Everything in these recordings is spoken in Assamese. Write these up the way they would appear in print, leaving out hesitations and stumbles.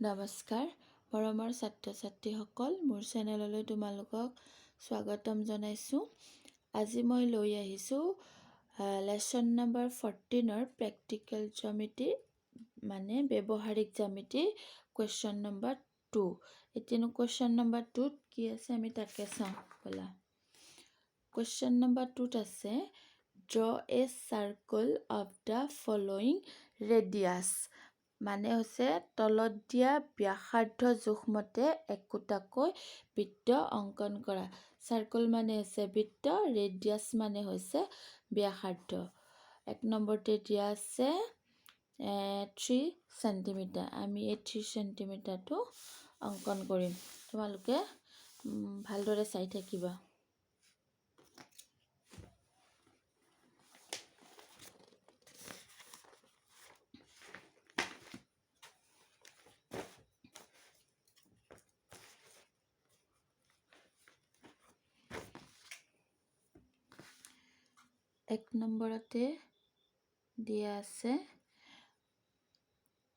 নমস্কাৰ মৰমৰ ছাত্ৰ ছাত্ৰীসকল মোৰ চেনেললৈ তোমালোকক স্বাগতম জনাইছোঁ। আজি মই লৈ আহিছোঁ লেসন নম্বৰ 14ৰ প্ৰেক্টিকেল জ্যামিতি মানে ব্যৱহাৰিক জ্যামিতি কুৱেশ্যন নম্বৰ 2। এতিয়া কুৱেশ্যন নম্বৰ 2ত কি আছে আমি তাকে চাওঁ বলা। কুৱেশ্যন নম্বৰ 2ত আছে draw a circle of the following radius মানে হৈছে তলত দিয়া ব্যাসাৰ্ধ জোখমতে একোটাকৈ বৃত্ত অঙ্কন কৰা। সাৰ্কেল মানে হৈছে বৃত্ত, ৰেডিয়াস মানে হৈছে ব্যাসাৰ্ধ। এক নম্বৰতে দিয়া আছে 3 সেন্টিমিটাৰ। আমি এই 3 সেন্টিমিটাৰটো অঙ্কন কৰিম। তোমালোকে ভালদৰে চাই থাকিবা। এক নম্বৰতে দিয়া আছে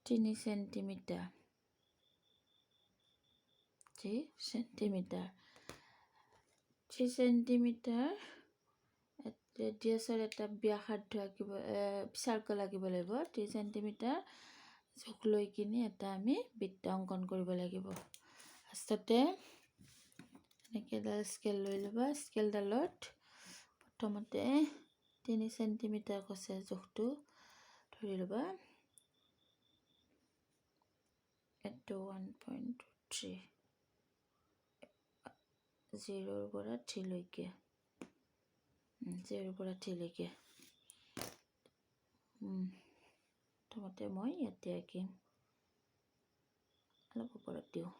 3 সেন্টিমিটাৰ। 3 সেন্টিমিটাৰ। 3 সেন্টিমিটাৰ ৰেডিয়াসৰ এটা ব্যাসাৰ্ধ আঁকিব সাৰ্কেল আঁকিব লাগিব। 3 সেন্টিমিটাৰ জোখ লৈ কিনে এটা আমি বৃত্ত অঙ্কন কৰিব লাগিব। ফাৰ্ষ্টতে এনেকৈ স্কেল লৈ ল'বা। স্কেলডালত প্ৰথমতে 3 সেন্টিমিটাৰ কৈছে জোখটো ধৰি ল'বা। এইটো 1.3 0ৰ পৰা 3 লৈকে 0ৰ পৰা 3 লৈকে প্ৰথমতে মই ইয়াতে আঁকিম। অলপ ওপৰত দিওঁ।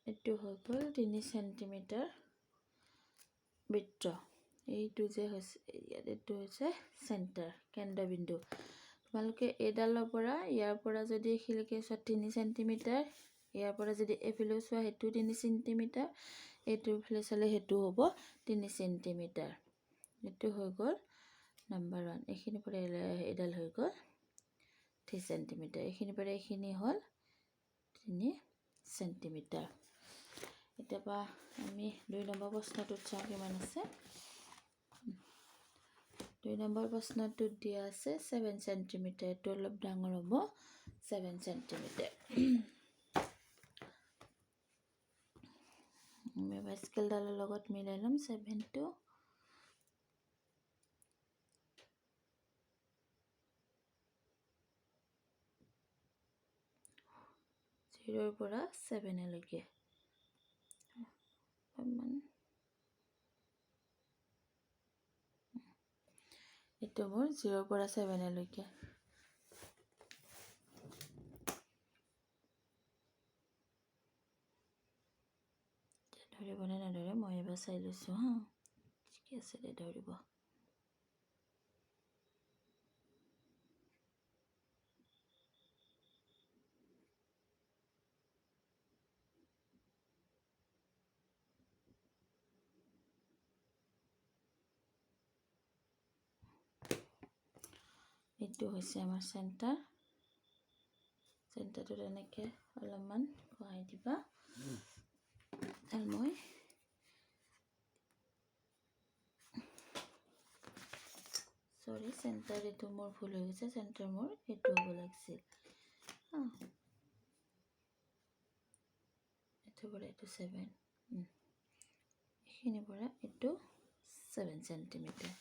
এইটো হৈ গ'ল 3 সেন্টিমিটাৰ বৃত্ত। এইটো যে হৈছে এইটো হৈছে চেণ্টাৰ কেন্দ্ৰবিন্দু। তোমালোকে এইডালৰ পৰা ইয়াৰ পৰা যদি এইখিলৈকে চোৱা 3 সেন্টিমিটাৰ, ইয়াৰ পৰা যদি এইফালেও চোৱা সেইটো 3 সেন্টিমিটাৰ, এইটোৰ ফালে চালে সেইটো হ'ব 3 সেন্টিমিটাৰ। এইটো হৈ গ'ল নম্বৰ 1। এইখিনিৰ পৰা এইডাল হৈ গ'ল 3 সেন্টিমিটাৰ। এইখিনিৰ পৰা এইখিনি হ'ল 3 সেন্টিমিটাৰ। এতিয়া আমি 2 নম্বৰ প্ৰশ্নটোত চাওঁ কিমান আছে। 2 নম্বৰ প্ৰশ্নটোত দিয়া আছে 7 সেন্টিমিটাৰ। এইটো অলপ ডাঙৰ হ'ব 7 সেন্টিমিটাৰ। আমি স্কেলডালৰ লগত মিলাই ল'ম 7টো। জিৰ'ৰ পৰা 7লৈকে এইটো মোৰ 0ৰ পৰা 7লৈকে। ধৰিবনে নধৰে মই এবাৰ চাই লৈছোঁ হা। ঠিকে আছে দে, ধৰিব। এইটো হৈছে আমাৰ চেণ্টাৰ। চেণ্টাৰটোত এনেকৈ অলপমান বহাই দিবা। আৰু মই সৰি চেণ্টাৰ এইটো মোৰ ভুল হৈ গৈছে। চেণ্টাৰ মোৰ এইটো হ'ব লাগিছিল। এইটোৰ পৰা এইটো 7, এইখিনিৰ পৰা এইটো 7 সেন্টিমিটাৰ।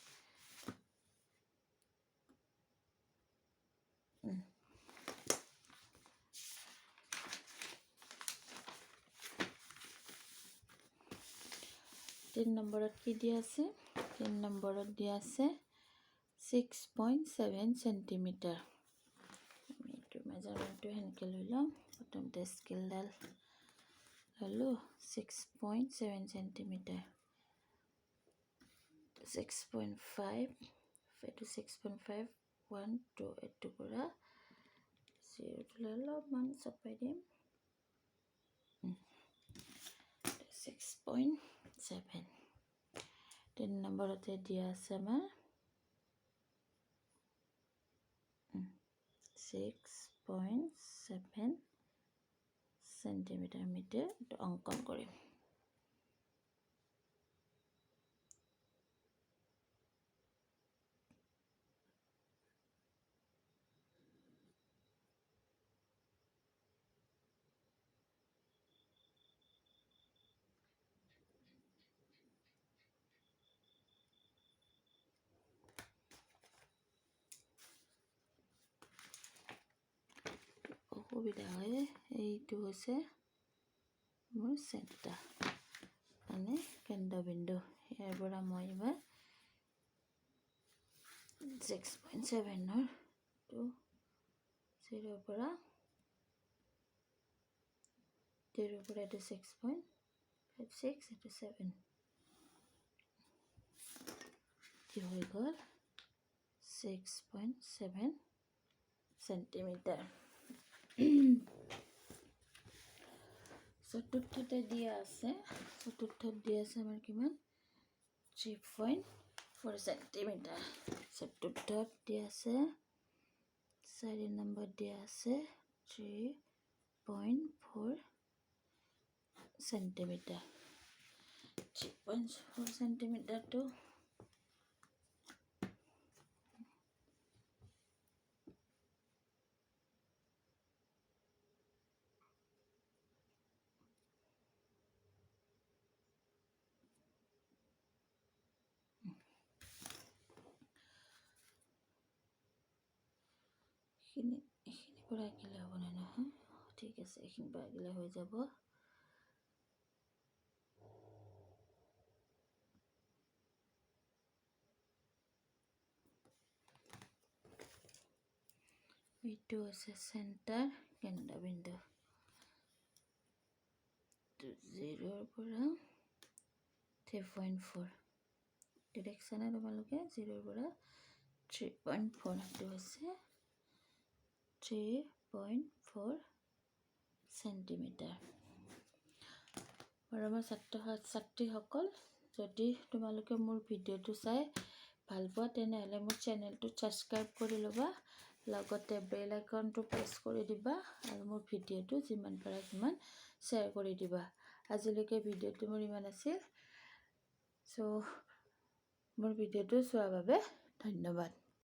তিন নম্বৰত কি দিয়া আছে? 3 নম্বৰত দিয়া আছে 6.7 সেন্টিমিটাৰ। আমি এইটো মেজাৰমেণ্টটো সেনেকৈ লৈ ল'ম। প্ৰথমতে স্কেলডাল ল'লোঁ 6.7 সেন্টিমিটাৰ। 6.5 এইটো 6.5 1 2 এইটো পৰা 0 অলপমান চপাই দিম 6.7 3 নম্বৰতে দিয়া আছে আমাৰ 6.7 সেন্টিমিটাৰ মিটাৰ অঙ্কন কৰিম অসুবিধা হয় এইটো হৈছে মোৰ চেণ্টাৰ মানে কেন্দ্ৰবিন্দু ইয়াৰ পৰা মই এবাৰ 6.7 ৰ টু 0 পৰা 0 পৰা এইটো 6.56 এইটো 7 কি হৈ গ'ল 6.7 সেন্টিমিটার চতুৰ্থতে দিয়া আছে আমাৰ কিমান 3.4 সেন্টিমিটাৰ চতুৰ্থত দিয়া আছে 4 নম্বৰ দিয়া আছে 3.4 সেন্টিমিটাৰ 3.4 সেন্টিমিটাৰ তো এইখিনি পৰা আঁকিলে হ'ব না নহয় ঠিক আছে এইখিনি পৰা আঁকিলে হৈ যাব এইটো আছে সেন্টাৰ কেন্দ্ৰবিন্দু 0 পৰা 3.4 ডিৰেকশ্যনে তোমালোকে 0 পৰা 3.4 এইটো হৈছে 3.4 সেন্টিমিটাৰ আৰু আমাৰ ছাত্ৰীসকল যদি তোমালোকে মোৰ ভিডিঅ'টো চাই ভাল পোৱা তেনেহ'লে মোৰ চেনেলটো ছাবস্ক্ৰাইব কৰি ল'বা লগতে বেল আইকনটো প্ৰেছ কৰি দিবা আৰু মোৰ ভিডিঅ'টো যিমান পাৰা সিমান শ্বেয়াৰ কৰি দিবা আজিলৈকে ভিডিঅ'টো মোৰ ইমান আছিল সো মোৰ ভিডিঅ'টো চোৱাৰ বাবে ধন্যবাদ